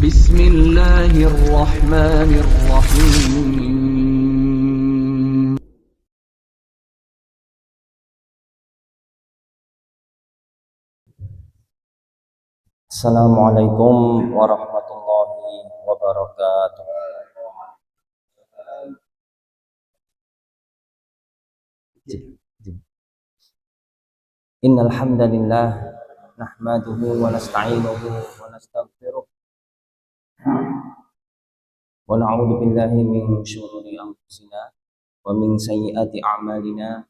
Bismillahirrahmanirrahim. Assalamualaikum warahmatullahi wabarakatuh. Innal hamdalillah nahmaduhu wa nasta'inuhu wa nastaghfiruh wa na'udzu billahi min shururi anfusina wa min sayyiati a'malina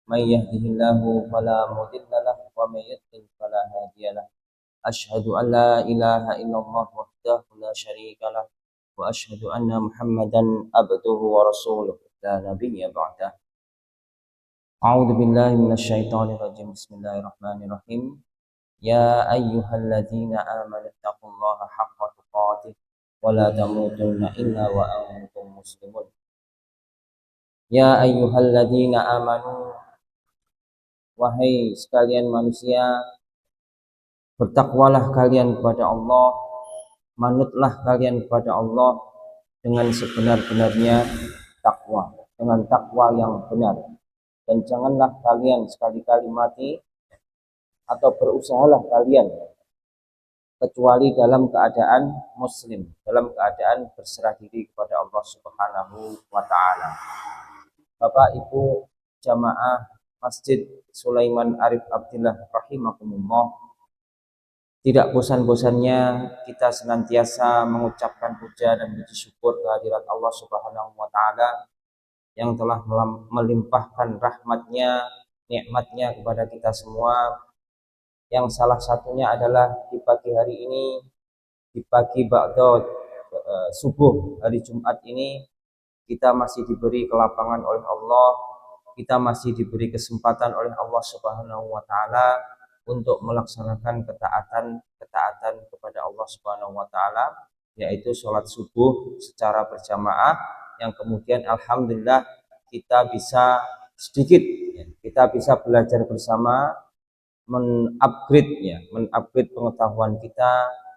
may yahdihillahu fala mudilla lahu wa may yudlil fala hadiya lahu. Asyhadu an la ilaha illallah wahdahu la syarika lahu wa asyhadu anna Muhammadan abduhu wa rasuluh la nabiyya ba'dah. A'udzu billahi minasyaitonir rajim. Bismillahirrahmanirrahim. Ya ayyuhalladzina amanu taqullaha haqqa tuqatih wa la tamutunna illa wa antum muslimun. Ya ayyuhalladzina amanu, wahai sekalian manusia, bertakwalah kalian kepada Allah, manutlah kalian kepada Allah dengan sebenar-benarnya takwa, dengan takwa yang benar. Dan janganlah kalian sekali-kali mati atau berusahalah kalian kecuali dalam keadaan muslim, dalam keadaan berserah diri kepada Allah Subhanahu wa taala. Bapak Ibu jamaah Masjid Sulaiman Arif Abdillah rahimakumullah, tidak bosan-bosannya kita senantiasa mengucapkan puja dan puji syukur kehadirat Allah Subhanahu wa taala yang telah melimpahkan rahmatnya, nikmatnya kepada kita semua, yang salah satunya adalah di pagi hari ini, di pagi ba'da subuh hari Jumat ini, kita masih diberi kelapangan oleh Allah, kita masih diberi kesempatan oleh Allah Subhanahu wa taala untuk melaksanakan ketaatan kepada Allah Subhanahu wa taala, yaitu sholat subuh secara berjamaah, yang kemudian alhamdulillah kita bisa sedikit, kita bisa belajar bersama, men-upgrade pengetahuan kita,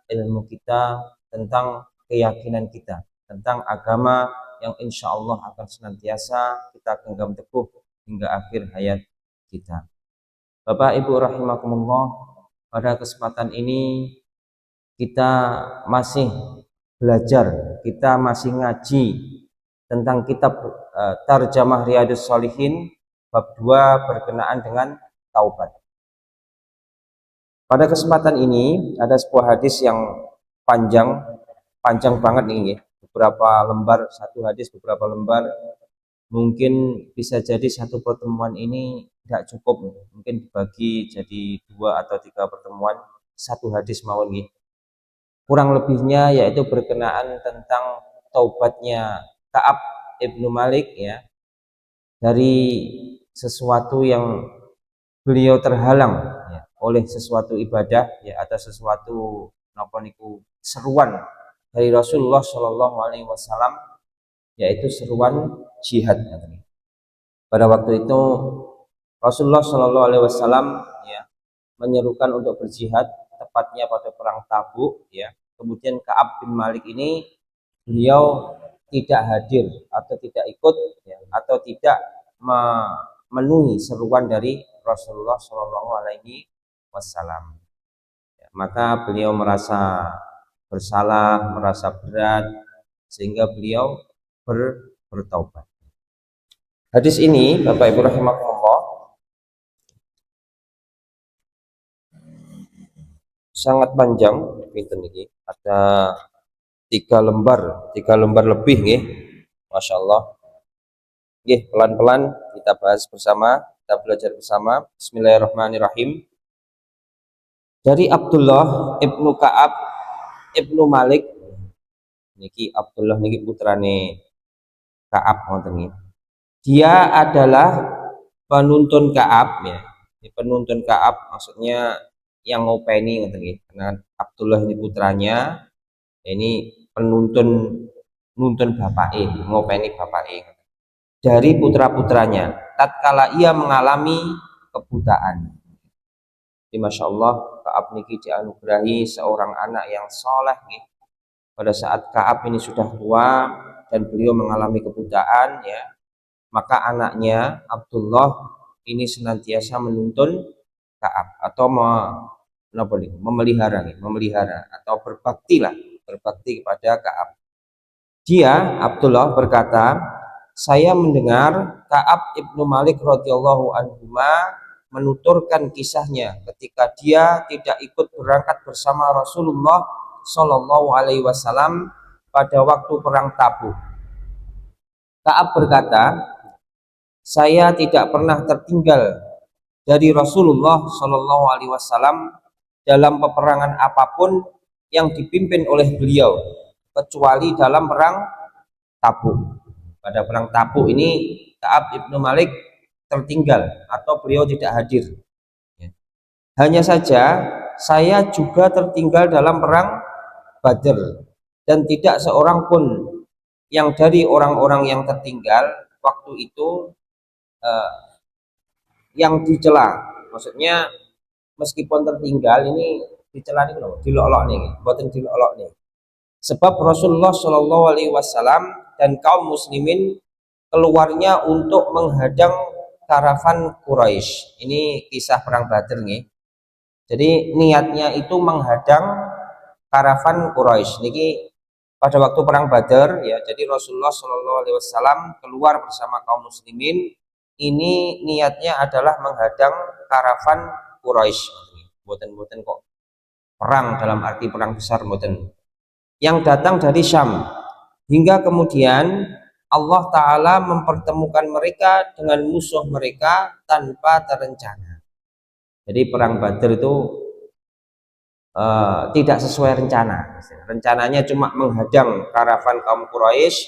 ilmu kita tentang keyakinan kita, tentang agama yang insya Allah akan senantiasa kita genggam teguh hingga akhir hayat kita. Bapak Ibu rahimakumullah, pada kesempatan ini kita masih belajar, kita masih ngaji tentang kitab Tarjamah Riyadhus Shalihin bab 2 berkenaan dengan taubat. Pada kesempatan ini ada sebuah hadis yang panjang banget nih, beberapa lembar, satu hadis beberapa lembar. Mungkin bisa jadi satu pertemuan ini tidak cukup, mungkin dibagi jadi 2 atau 3 pertemuan, satu hadis mawon nggih. Kurang lebihnya yaitu berkenaan tentang taubatnya Ka'ab ibnu Malik, ya, dari sesuatu yang beliau terhalang, ya, oleh sesuatu ibadah, ya, atau sesuatu seruan dari Rasulullah Shallallahu Alaihi Wasallam, yaitu seruan jihad. Pada waktu itu Rasulullah Shallallahu Alaihi Wasallam, ya, menyerukan untuk berjihad, tepatnya pada perang Tabuk, ya. Kemudian Ka'ab bin Malik ini beliau tidak hadir atau tidak ikut, ya, atau tidak memenuhi seruan dari Rasulullah Shallallahu Alaihi Wasallam. Ya, maka beliau merasa bersalah, merasa berat, sehingga beliau bertaubat. Hadis ini, Bapak Ibu rahimakumullah, sangat panjang, ada 3 lembar lebih, nih, masya Allah. Pelan-pelan kita bahas bersama, kita belajar bersama. Bismillahirrahmanirrahim. Dari Abdullah ibnu Ka'ab ibnu Malik, niki Abdullah niki putrane Ka'ab, dia adalah penuntun Ka'ab, ya. Penuntun Ka'ab maksudnya yang ngopeni, karena Abdullah ini putranya, ini nuntun bapake, ngopeni bapake dari putra-putranya tatkala ia mengalami kebutaan. Jadi masya Allah, Ka'ab niki dianugerahi seorang anak yang soleh, pada saat Ka'ab ini sudah tua dan beliau mengalami kebutaan, ya, maka anaknya Abdullah ini senantiasa menuntun Ka'ab atau memelihara atau berbakti kepada Ka'ab. Dia Abdullah berkata, saya mendengar Ka'ab ibnu Malik radhiyallahu anhu menuturkan kisahnya ketika dia tidak ikut berangkat bersama Rasulullah Shallallahu Alaihi Wasallam pada waktu perang Tabuk. Ka'ab berkata, saya tidak pernah tertinggal dari Rasulullah Shallallahu Alaihi Wasallam dalam peperangan apapun yang dipimpin oleh beliau, kecuali dalam perang Tabuk. Pada perang Tabuk ini Ka'ab ibnu Malik tertinggal atau beliau tidak hadir. Hanya saja saya juga tertinggal dalam perang Badr, dan tidak seorang pun yang dari orang-orang yang tertinggal waktu itu yang dicela. Maksudnya meskipun tertinggal ini dicela nih loh, dilolok nih, buatan dilolok nih. Sebab Rasulullah Shallallahu Alaihi Wasallam dan kaum muslimin keluarnya untuk menghadang karavan Quraisy. Ini kisah perang Badr nih. Jadi niatnya itu menghadang karavan Quraisy. Niki pada waktu perang Badar, ya. Jadi Rasulullah Shallallahu Alaihi Wasallam keluar bersama kaum muslimin. Ini niatnya adalah menghadang karavan Quraisy. Boten kok perang dalam arti perang besar, boten. Yang datang dari Syam. Hingga kemudian Allah Ta'ala mempertemukan mereka dengan musuh mereka tanpa terencana. Jadi perang Badar itu tidak sesuai rencana. Rencananya cuma menghadang karavan kaum Quraisy,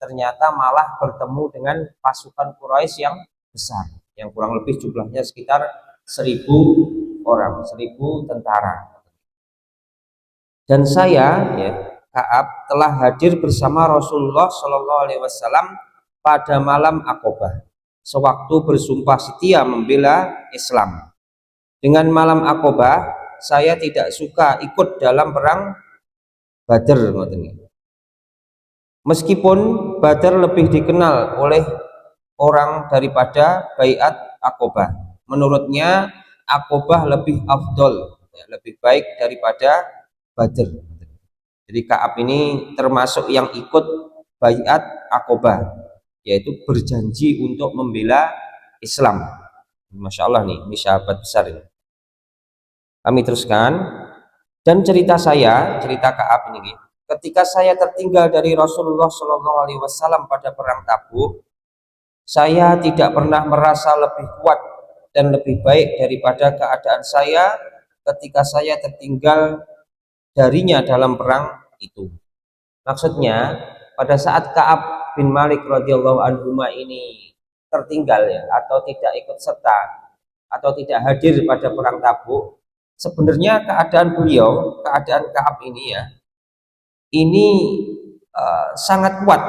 ternyata malah bertemu dengan pasukan Quraisy yang besar, yang kurang lebih jumlahnya sekitar 1.000 orang, 1.000 tentara. Dan saya, ya, Ka'ab, telah hadir bersama Rasulullah Shallallahu Alaihi Wasallam pada malam Aqobah, sewaktu bersumpah setia membela Islam. Dengan malam Aqobah, saya tidak suka ikut dalam perang Badr. Meskipun Badr lebih dikenal oleh orang daripada Baiat Aqobah. Menurutnya Aqobah lebih afdol, lebih baik daripada Badr. Jadi Ka'ab ini termasuk yang ikut Baiat Aqobah, yaitu berjanji untuk membela Islam. Masya Allah nih, ini sahabat besar ini. Kami teruskan, dan cerita Ka'ab ini, ketika saya tertinggal dari Rasulullah Shallallahu Alaihi Wasallam pada perang Tabuk, saya tidak pernah merasa lebih kuat dan lebih baik daripada keadaan saya ketika saya tertinggal darinya dalam perang itu. Maksudnya pada saat Ka'ab bin Malik radhiyallahu anhu ini tertinggal, ya, atau tidak ikut serta atau tidak hadir pada perang Tabuk, sebenarnya keadaan Ka'ab ini, ya, ini sangat kuat,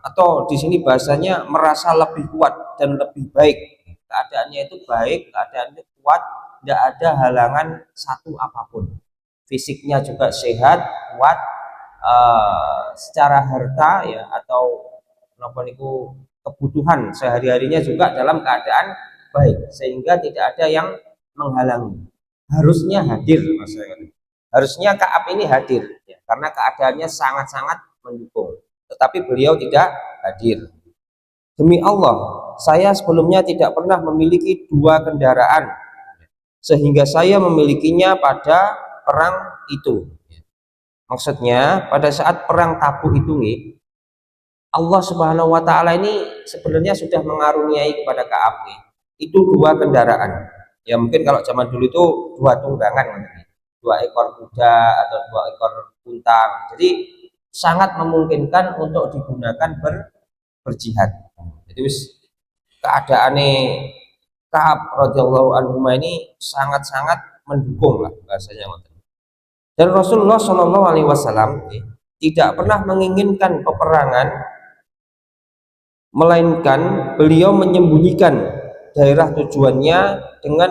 atau di sini bahasanya merasa lebih kuat dan lebih baik. Keadaannya itu baik, keadaannya kuat, tidak ada halangan satu apapun. Fisiknya juga sehat, kuat, secara harta, ya, atau kebutuhan sehari-harinya juga dalam keadaan baik, sehingga tidak ada yang menghalangi. Harusnya hadir, harusnya Ka'ab ini hadir, ya, karena keadaannya sangat-sangat mendukung, tetapi beliau tidak hadir. Demi Allah, saya sebelumnya tidak pernah memiliki 2 kendaraan sehingga saya memilikinya pada perang itu. Maksudnya pada saat perang Tabuk itu nih, Allah Subhanahu wa Ta'ala ini sebenarnya sudah mengaruniai kepada Ka'ab nih, itu 2 kendaraan. Ya mungkin kalau zaman dulu itu 2 tunggangan, 2 ekor kuda atau 2 ekor untang. Jadi sangat memungkinkan untuk digunakan berjihad. Jadi keadaannya Ka'ab radhiyallahu anhu ini sangat-sangat mendukung lah bahasanya. Dan Rasulullah Shallallahu Alaihi Wasallam tidak pernah menginginkan peperangan, melainkan beliau menyembunyikan daerah tujuannya dengan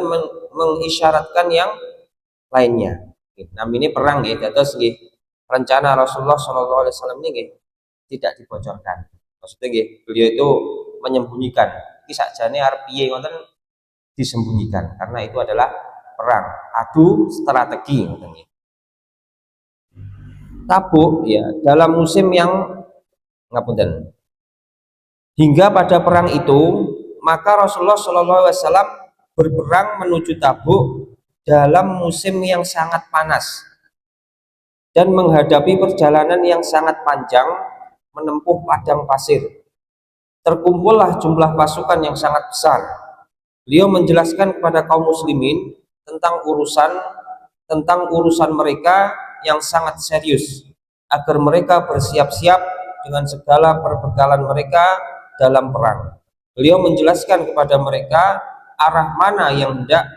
mengisyaratkan yang lainnya. Nah ini perang, ya, terus rencana Rasulullah SAW ini nggih tidak dibocorkan. Maksudnya nggih, beliau itu menyembunyikan. Iki sakjane arep piye ngoten disembunyikan karena itu adalah perang, adu strategi ngoten nggih. Tabuk ya dalam musim yang ngapunten. Hingga pada perang itu maka Rasulullah SAW berperang menuju Tabuk dalam musim yang sangat panas dan menghadapi perjalanan yang sangat panjang menempuh padang pasir. Terkumpullah jumlah pasukan yang sangat besar. Beliau menjelaskan kepada kaum muslimin tentang urusan mereka yang sangat serius agar mereka bersiap-siap dengan segala perbekalan mereka dalam perang. Beliau menjelaskan kepada mereka arah mana yang hendak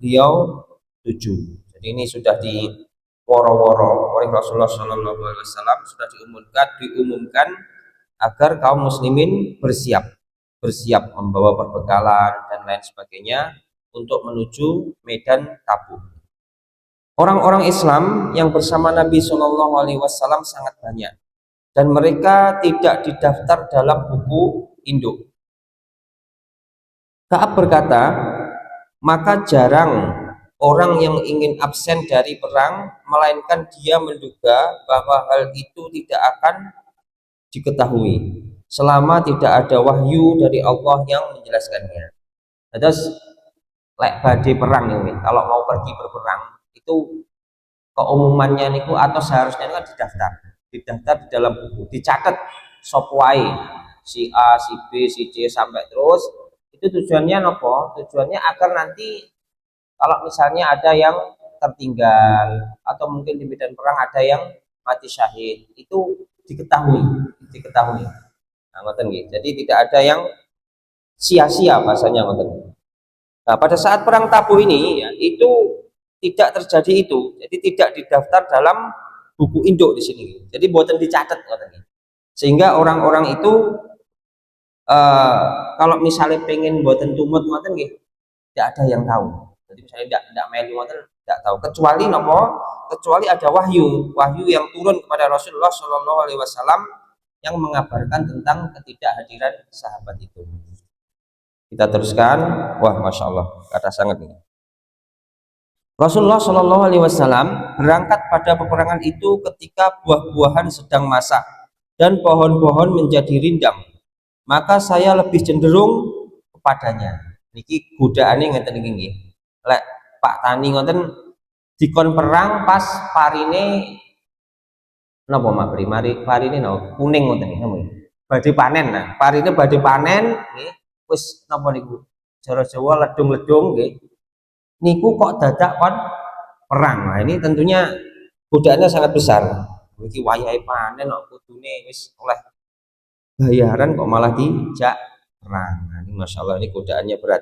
beliau tuju. Jadi ini sudah woro-woro oleh Rasulullah SAW, sudah diumumkan agar kaum muslimin bersiap membawa perbekalan dan lain sebagainya untuk menuju medan Tabuk. Orang-orang Islam yang bersama Nabi SAW sangat banyak dan mereka tidak didaftar dalam buku induk. Ka'ab berkata, maka jarang orang yang ingin absen dari perang, melainkan dia menduga bahwa hal itu tidak akan diketahui selama tidak ada wahyu dari Allah yang menjelaskannya. Terus lek badhe perang ini, kalau mau pergi berperang itu keumumannya niku atau seharusnya kan didaftar di dalam buku, dicatat sop wae, si A, si B, si C sampai terus. Itu tujuannya nopo? Tujuannya agar nanti kalau misalnya ada yang tertinggal atau mungkin di medan perang ada yang mati syahid, itu diketahui. Nah, ngoten nggih. Jadi tidak ada yang sia-sia bahasanya ngoten. Nah, pada saat perang Tabuk ini ya, itu tidak terjadi itu. Jadi tidak didaftar dalam buku induk di sini. Jadi buatan dicatat ngoten. Sehingga orang-orang itu kalau misalnya pengen buatan tumut ngoten nggih, tidak ada yang tahu. Jadi misalnya tidak melu ngoten tidak tahu kecuali nopo? Kecuali ada wahyu yang turun kepada Rasulullah SAW yang mengabarkan tentang ketidakhadiran sahabat itu. Kita teruskan. Wah, masya Allah, kata sangat ini. Rasulullah SAW berangkat pada peperangan itu ketika buah-buahan sedang masak dan pohon-pohon menjadi rindang. Maka saya lebih cenderung kepadanya. Niki godaane ngeten iki nggih. Lek Pak Tani ngoten dikon perang pas parine napa Mak parine napa kuning ngoten niki. Badhe panen. Nah, parine badhe panen nggih. Wis napa niku? Jawa-jawa ledung-ledung nggih. Niku kok dadak kon perang. Nah, ini tentunya godaannya sangat besar. Iki wayahe panen kok kudune wis oleh bayaran kok malah dijak perang. Nah, ini masya Allah, ini godaannya berat.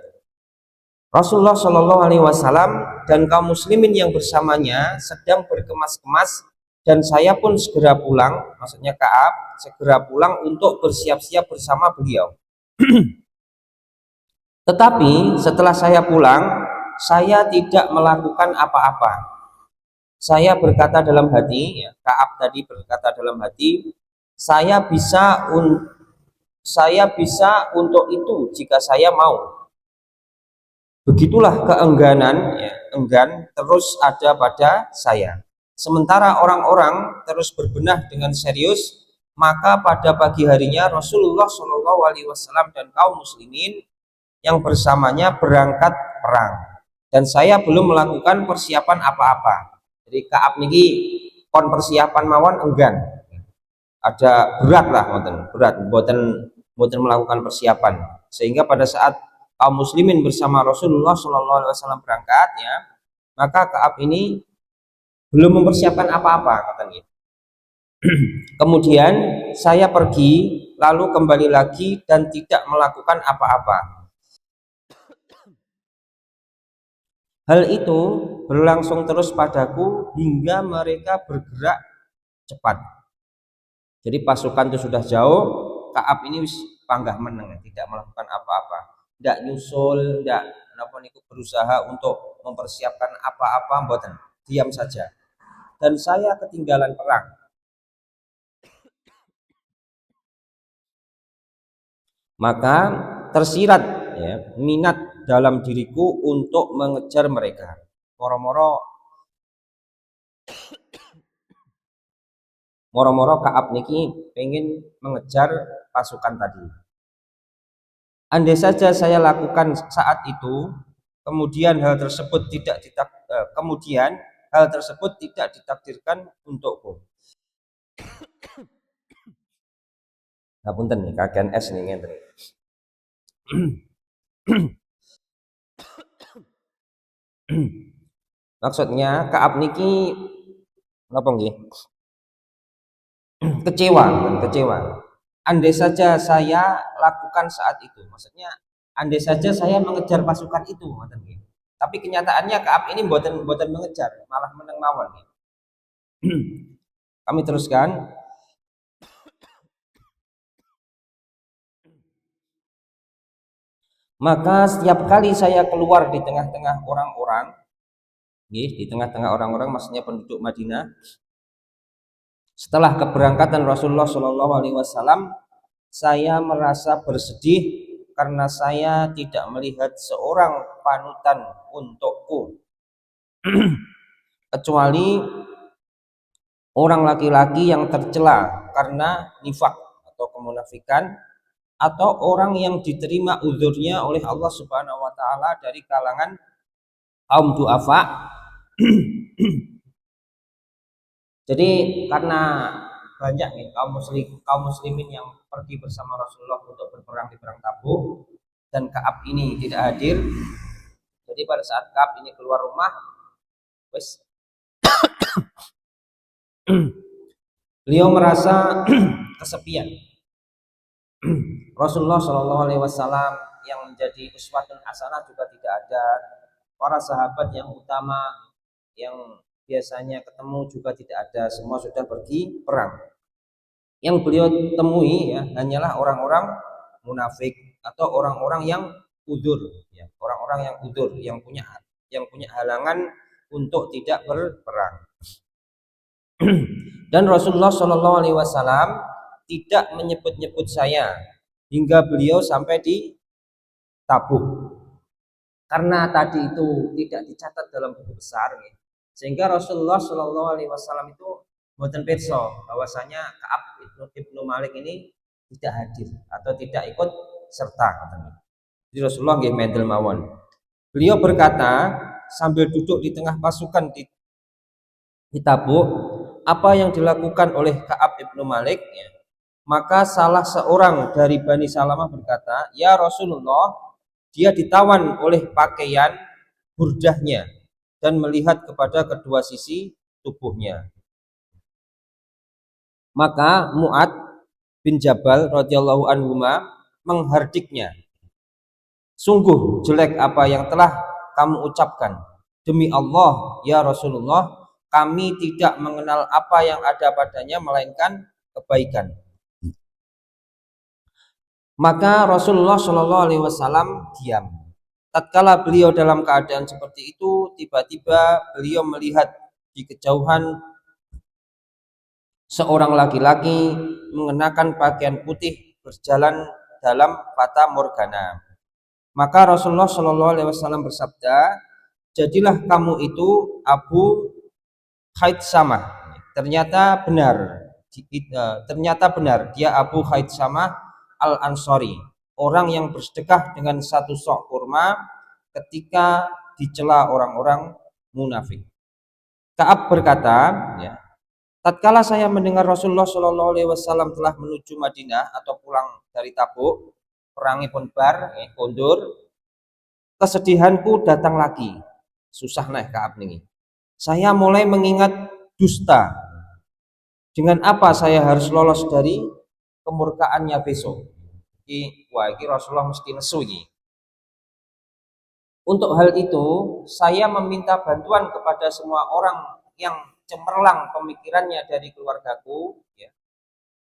Rasulullah Shallallahu Alaihi Wasallam dan kaum muslimin yang bersamanya sedang berkemas-kemas dan saya pun segera pulang, maksudnya Ka'ab segera pulang untuk bersiap-siap bersama beliau. Tetapi setelah saya pulang, saya tidak melakukan apa-apa. Saya berkata dalam hati, ya, Ka'ab tadi berkata dalam hati, saya bisa untuk itu jika saya mau. Begitulah keengganan, ya, enggan terus ada pada saya. Sementara orang-orang terus berbenah dengan serius, maka pada pagi harinya Rasulullah SAW dan kaum muslimin yang bersamanya berangkat perang. Dan saya belum melakukan persiapan apa-apa. Jadi Ka'ab niki kon persiapan mawon enggan. Ada berat lah, berat, buatan melakukan persiapan. Sehingga pada saat kaum muslimin bersama Rasulullah SAW berangkat, ya, maka Ka'ab ini belum mempersiapkan apa-apa, katanya. Kemudian saya pergi, lalu kembali lagi dan tidak melakukan apa-apa. Hal itu berlangsung terus padaku hingga mereka bergerak cepat. Jadi pasukan itu sudah jauh, Ka'ab ini panggah meneng, tidak melakukan apa-apa. Tidak nyusul, tidak berusaha untuk mempersiapkan apa-apa, mboten, diam saja. dan saya ketinggalan perang. Maka tersirat ya, minat dalam diriku untuk mengejar mereka. Moro-moro Ka'ab niki pengen mengejar pasukan tadi. Andai saja saya lakukan saat itu, kemudian hal tersebut tidak ditakdirkan untukku. Ngapunten nih, kagian es nih ngene. Maksudnya Ka'ab niki napa nggih? Kecewa. Andai saja saya lakukan saat itu, maksudnya andai saja saya mengejar pasukan itu, tapi kenyataannya Ka'ab ini buatan mengejar, malah meneng mawon. Kami teruskan. Maka setiap kali saya keluar di tengah-tengah orang-orang, di tengah-tengah orang-orang maksudnya penduduk Madinah, setelah keberangkatan Rasulullah Shallallahu Alaihi Wasallam, saya merasa bersedih karena saya tidak melihat seorang panutan untukku kecuali orang laki-laki yang tercela karena nifak atau kemunafikan, atau orang yang diterima uzurnya oleh Allah Subhanahu wa taala dari kalangan kaum duafa. Jadi karena banyak nih kaum muslimin yang pergi bersama Rasulullah untuk berperang di perang Tabuk dan Ka'ab ini tidak hadir. Jadi pada saat Ka'ab ini keluar rumah, wes beliau merasa kesepian. Rasulullah Shallallahu Alaihi Wasallam yang menjadi uswatun hasanah juga tidak ada. Para sahabat yang utama yang biasanya ketemu juga tidak ada, semua sudah pergi perang. Yang beliau temui ya hanyalah orang-orang munafik atau orang-orang yang udzur, ya, orang-orang yang udzur, yang punya halangan untuk tidak berperang. Dan Rasulullah Shallallahu Alaihi Wasallam tidak menyebut-nyebut saya hingga beliau sampai di Tabuk, karena tadi itu tidak dicatat dalam buku besar, ya. Sehingga Rasulullah Shallallahu Alaihi Wasallam itu mboten pirsa bahwasanya Ka'ab ibnu Malik ini tidak hadir atau tidak ikut serta. Jadi Rasulullah nggih mendel mawon. Beliau berkata sambil duduk di tengah pasukan di Tabuk, apa yang dilakukan oleh Ka'ab ibnu Malik, ya. Maka salah seorang dari Bani Salamah berkata, ya Rasulullah, dia ditawan oleh pakaian burdahnya dan melihat kepada kedua sisi tubuhnya. Maka Mu'ad bin Jabal radhiyallahu anhuma menghardiknya, sungguh jelek apa yang telah kamu ucapkan. Demi Allah ya Rasulullah, kami tidak mengenal apa yang ada padanya melainkan kebaikan. Maka Rasulullah Shallallahu Alaihi Wasallam diam. Tatkala beliau dalam keadaan seperti itu, tiba-tiba beliau melihat di kejauhan seorang laki-laki mengenakan pakaian putih berjalan dalam fata morgana. Maka Rasulullah Shallallahu Alaihi Wasallam bersabda, jadilah kamu itu Abu Khaitsamah. Ternyata benar dia Abu Khaitsamah Al-Ansori, orang yang bersedekah dengan satu sok kurma ketika dicela orang-orang munafik. Ka'ab berkata, ya, tatkala saya mendengar Rasulullah Shallallahu Alaihi Wasallam telah menuju Madinah atau pulang dari Tabuk, perangi pun bar, kondur, kesedihanku datang lagi. Susah nih Ka'ab nih. Saya mulai mengingat dusta. Dengan apa saya harus lolos dari kemurkaannya besok? Ini Rasulullah mesti nesu ini. Untuk hal itu, saya meminta bantuan kepada semua orang yang cemerlang pemikirannya dari keluargaku, ya.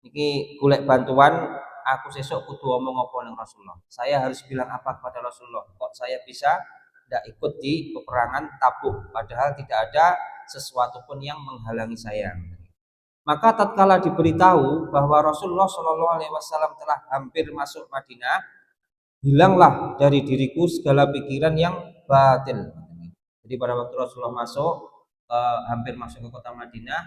Niki golek bantuan, aku sesuk kudu omong apa ning Rasulullah. Saya harus bilang apa kepada Rasulullah? Kok saya bisa tidak ikut di peperangan Tabuk, padahal tidak ada sesuatu pun yang menghalangi saya. Maka tatkala diberitahu bahwa Rasulullah Shallallahu Alaihi Wasallam telah hampir masuk Madinah, hilanglah dari diriku segala pikiran yang batil. Jadi pada waktu Rasulullah masuk, hampir masuk ke kota Madinah,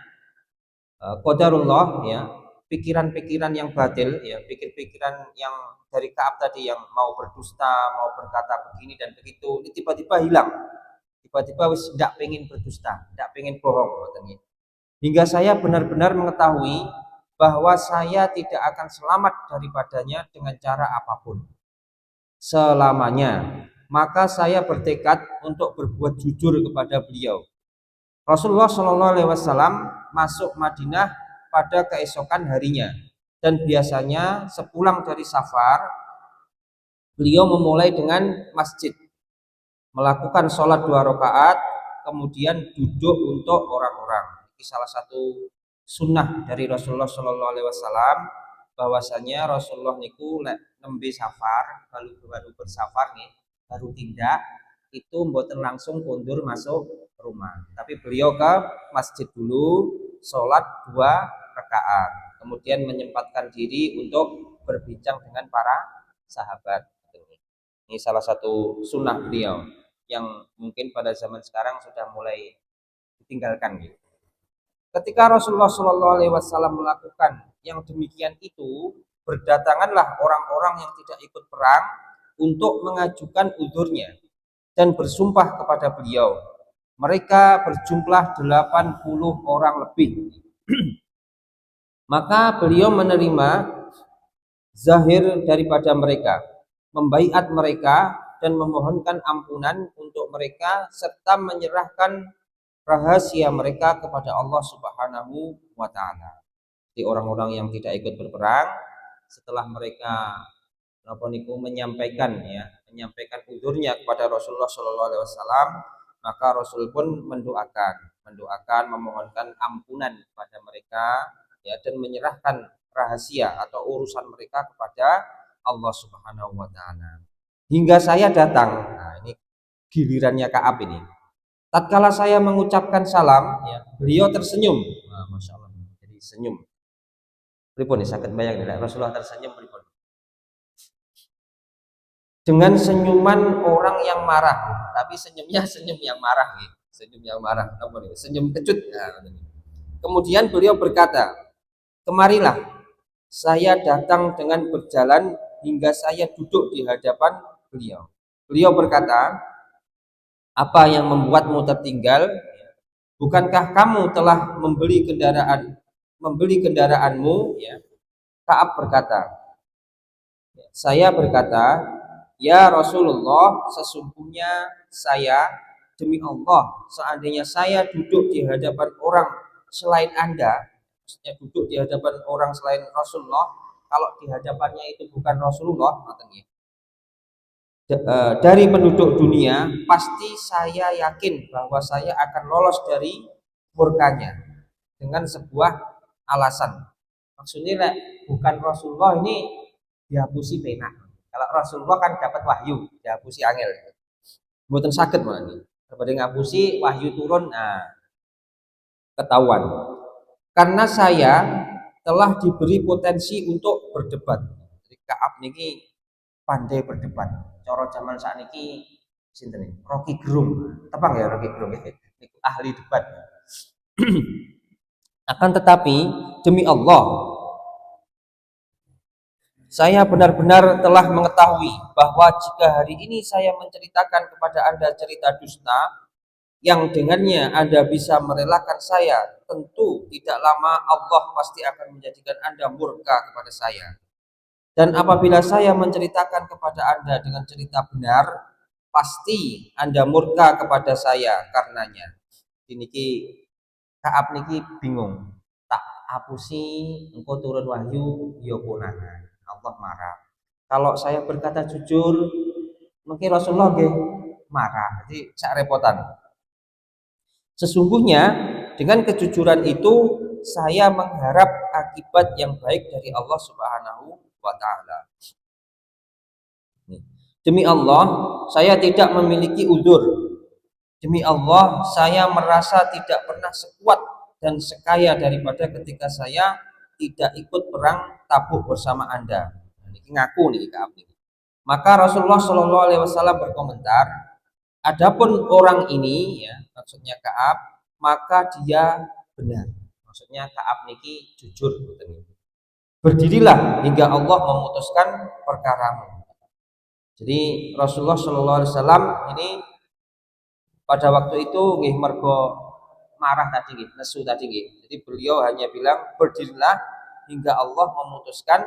qadarullah ya, pikiran-pikiran yang batil ya, pikir-pikiran yang dari Ka'ab tadi yang mau berdusta, mau berkata begini dan begitu, ini tiba-tiba hilang. Tiba-tiba wis tidak pengen berdusta, tidak pengen bohong katanya. Hingga saya benar-benar mengetahui bahwa saya tidak akan selamat daripadanya dengan cara apapun selamanya. Maka saya bertekad untuk berbuat jujur kepada beliau. Rasulullah Shallallahu Alaihi Wasallam masuk Madinah pada keesokan harinya, dan biasanya sepulang dari safar beliau memulai dengan masjid, melakukan sholat 2 rakaat, kemudian duduk untuk orang-orang. Ini salah satu sunnah dari Rasulullah Shallallahu Alaihi Wasallam, bahwasanya Rasulullah niku nembe safar, baru bersafar nih, baru tindak itu mboten langsung kondur masuk rumah, tapi beliau ke masjid dulu, sholat 2 rakaat, kemudian menyempatkan diri untuk berbincang dengan para sahabat. Ini salah satu sunnah beliau yang mungkin pada zaman sekarang sudah mulai ditinggalkan gitu. Ketika Rasulullah Shallallahu Alaihi Wasallam melakukan yang demikian itu, berdatanganlah orang-orang yang tidak ikut perang untuk mengajukan udurnya dan bersumpah kepada beliau. Mereka berjumlah 80 orang lebih. Maka beliau menerima zahir daripada mereka, membaiat mereka dan memohonkan ampunan untuk mereka serta menyerahkan rahasia mereka kepada Allah Subhanahu wa taala. Di orang-orang yang tidak ikut berperang, setelah mereka menyampaikan udurnya kepada Rasulullah Shallallahu Alaihi Wasallam, maka Rasul pun mendoakan, memohonkan ampunan kepada mereka ya, dan menyerahkan rahasia atau urusan mereka kepada Allah Subhanahu wa taala. Hingga saya datang. Nah, ini gilirannya Ka'ab ini. Tatkala saya mengucapkan salam, ya, beliau tersenyum. Nah, Masya Allah, jadi senyum. Pripun sakit bayang Rasulullah tersenyum pripun? Dengan senyuman orang yang marah, tapi senyumnya senyum yang marah, gitu. Senyum yang marah, senyum kecut. Nah, kemudian beliau berkata, kemarilah, saya datang dengan berjalan hingga saya duduk di hadapan beliau. Beliau berkata, apa yang membuatmu tertinggal? Bukankah kamu telah membeli kendaraanmu? Ya. Ka'ab berkata, saya berkata, ya Rasulullah, sesungguhnya saya, demi Allah, seandainya saya duduk di hadapan orang selain Anda, maksudnya duduk di hadapan orang selain Rasulullah, kalau di hadapannya itu bukan Rasulullah, dari penduduk dunia, pasti saya yakin bahwa saya akan lolos dari murkanya dengan sebuah alasan. Maksudnya bukan Rasulullah ini dihapusi pena. Kalau Rasulullah kan dapat wahyu, dihapusi angel. Mboten saged malah ini. Daripada ngapusi wahyu turun, nah ketahuan. Karena saya telah diberi potensi untuk berdebat. Jadi Ka'ab niki pandai berdebat. Coro zaman saat ini sinten Rocky Gerung, tepang ya Rocky Gerung ya, ahli debat. Akan tetapi demi Allah, saya benar-benar telah mengetahui bahwa jika hari ini saya menceritakan kepada Anda cerita dusta yang dengannya Anda bisa merelakan saya, tentu tidak lama Allah pasti akan menjadikan Anda murka kepada saya. Dan apabila saya menceritakan kepada Anda dengan cerita benar, pasti Anda murka kepada saya karenanya. Niki Ka'ab niki bingung. Tak hapusi engkau turun wahyu ya konangan. Allah marah. Kalau saya berkata jujur, mungkin Rasulullah nggih marah. Jadi sak repotan. Sesungguhnya dengan kejujuran itu saya mengharap akibat yang baik dari Allah Subhanahu wa taala. Demi Allah, saya tidak memiliki udzur Demi Allah, saya merasa tidak pernah sekuat dan sekaya daripada ketika saya tidak ikut perang Tabuk bersama Anda. Ini ngaku nih Ka'ab ini. Maka Rasulullah Shallallahu Alaihi Wasallam berkomentar, adapun orang ini, ya maksudnya Ka'ab, maka dia benar. Maksudnya Ka'ab niki jujur. Berdirilah hingga Allah memutuskan perkaramu. Jadi Rasulullah Shallallahu Alaihi Wasallam ini pada waktu itu nggih mergo marah tadi nggih, nesu tadi nggih. Jadi beliau hanya bilang berdirilah hingga Allah memutuskan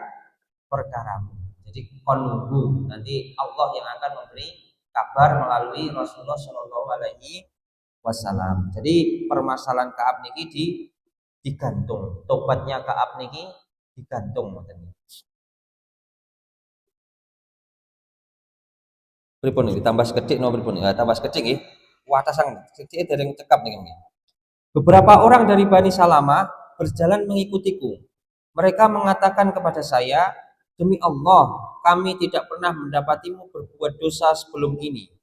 perkaramu. Jadi kon nunggu, nanti Allah yang akan memberi kabar melalui Rasulullah Shallallahu Alaihi Wasallam. Jadi permasalahan Kaab niki digantung, tobatnya Kaab niki digantung. Pripun iki tambah sekedik no pripun? Ya tambah sekedik nggih. Watas sang sekedik dereng cekap niki. Beberapa orang dari Bani Salamah berjalan mengikutiku. Mereka mengatakan kepada saya, demi Allah, kami tidak pernah mendapatimu berbuat dosa sebelum ini.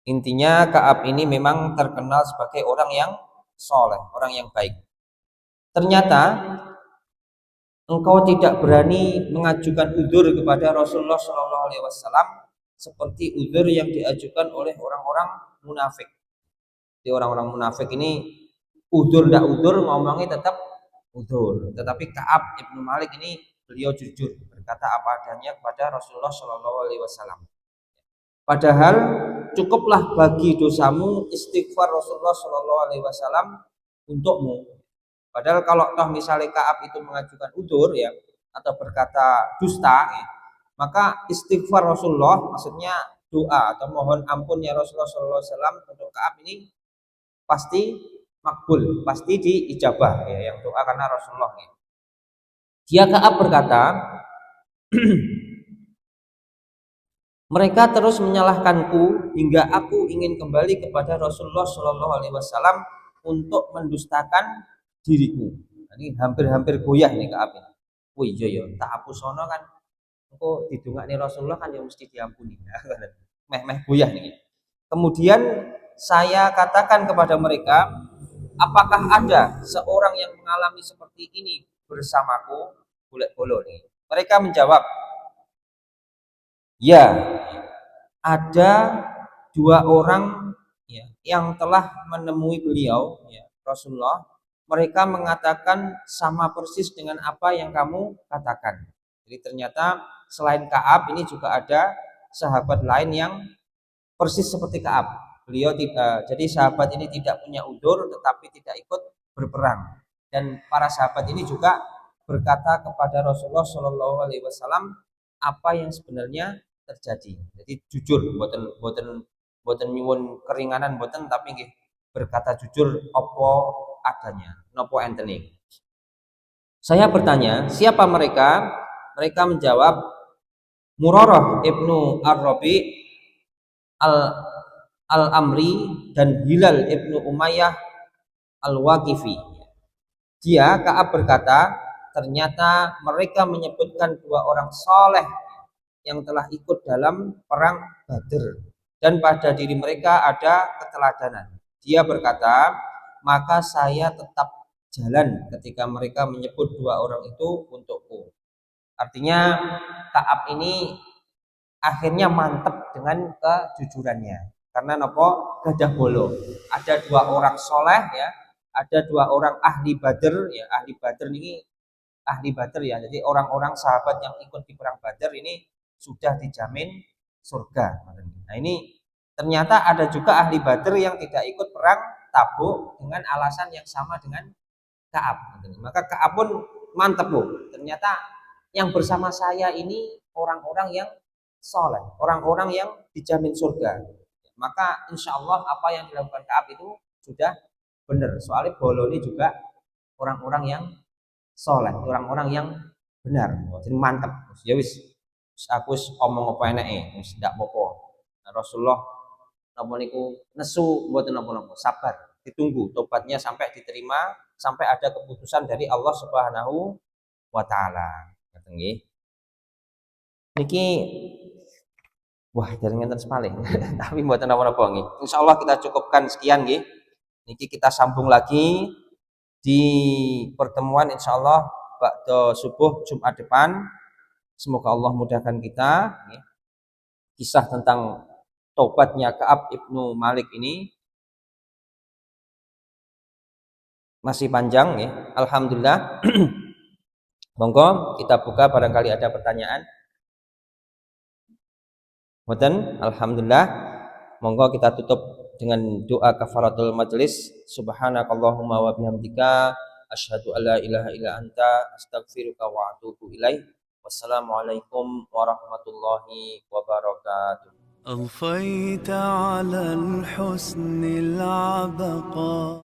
Intinya Ka'ab ini memang terkenal sebagai orang yang soleh, orang yang baik. Ternyata engkau tidak berani mengajukan udzur kepada Rasulullah Shallallahu Alaihi Wasallam seperti udzur yang diajukan oleh orang-orang munafik. Di orang-orang munafik ini udzur ndak udzur ngomongnya tetap udzur. Tetapi Ka'ab ibnu Malik ini beliau jujur berkata apa adanya kepada Rasulullah Shallallahu Alaihi Wasallam. Padahal cukuplah bagi dosamu istighfar Rasulullah Shallallahu Alaihi Wasallam untukmu. Padahal kalau toh misalnya Ka'ab itu mengajukan udzur ya atau berkata dusta, ya, maka istighfar Rasulullah maksudnya doa atau mohon ampun ya Rasulullah Shallallahu Alaihi Wasallam untuk Ka'ab ini pasti makbul, pasti diijabah ya yang doa karena Rasulullah. Ya. Dia Ka'ab berkata, mereka terus menyalahkanku hingga aku ingin kembali kepada Rasulullah Shallallahu Alaihi Wasallam untuk mendustakan diriku. Ini hampir-hampir goyah nih Ka'ab ini. Wih iya ya, tak hapusono kan. Engko didongakne Rasulullah kan ya mesti diampuni. Meh-meh goyah nih. Kemudian saya katakan kepada mereka, apakah ada seorang yang mengalami seperti ini bersamaku? Boleh bolo nih. Mereka menjawab, ya, ada dua orang ya, yang telah menemui beliau, ya, Rasulullah. Mereka mengatakan sama persis dengan apa yang kamu katakan. Jadi ternyata selain Ka'ab ini juga ada sahabat lain yang persis seperti Ka'ab. Beliau tidak, jadi sahabat ini tidak punya udzur tetapi tidak ikut berperang. Dan para sahabat ini juga berkata kepada Rasulullah Shallallahu Alaihi Wasallam apa yang sebenarnya terjadi. Jadi jujur, boten nyuwun keringanan boten tapi nggih berkata jujur apa adanya, nopo entene. Saya bertanya, siapa mereka? Mereka menjawab, Murarah ibnu Ar-Rabi Al-Amri dan Hilal ibnu Umayyah Al-Waqifi. Dia Ka'ab berkata, ternyata mereka menyebutkan dua orang soleh yang telah ikut dalam perang Badr dan pada diri mereka ada keteladanan. Dia berkata, maka saya tetap jalan ketika mereka menyebut dua orang itu untukku. Artinya Ka'ab ini akhirnya mantap dengan kejujurannya. Karena nopo gadah bolo. Ada dua orang soleh ya, ada dua orang ahli Badr ya. Ahli Badr ini ahli Badr ya. Jadi orang-orang sahabat yang ikut di perang Badr ini sudah dijamin surga. Nah ini ternyata ada juga ahli Badr yang tidak ikut perang Tabuk dengan alasan yang sama dengan Ka'ab. Maka Ka'ab pun mantap loh. Ternyata yang bersama saya ini orang-orang yang soleh, orang-orang yang dijamin surga. Maka insya Allah apa yang dilakukan Ka'ab itu sudah benar. Soalnya bolo ini juga orang-orang yang soleh, orang-orang yang benar. Jadi mantap. Ya wis, aku omong apa enake, wis ndak apa-apa. Nah, Rasulullah napa niku nesu mboten napa-napa, sabar, ditunggu tobatnya sampai diterima, sampai ada keputusan dari Allah Subhanahu wa taala. Ngoten nggih. Niki Wah, jaringan terus paling. Tapi mboten napa-napa nggih. Insyaallah kita cukupkan sekian nggih. Niki kita sambung lagi di pertemuan insyaallah ba'da subuh Jumat depan. Semoga Allah mudahkan kita nggih. Kisah tentang taubatnya Ka'ab ibnu Malik ini masih panjang ya. Alhamdulillah. Monggo kita buka barangkali ada pertanyaan. Mboten? Alhamdulillah. Monggo kita tutup dengan doa kafaratul majelis. Subhanakallahumma wa bihamdika asyhadu alla ilaha illa anta astaghfiruka wa atubu ilaik. Wassalamualaikum warahmatullahi wabarakatuh. أضفيت على الحسن العبقى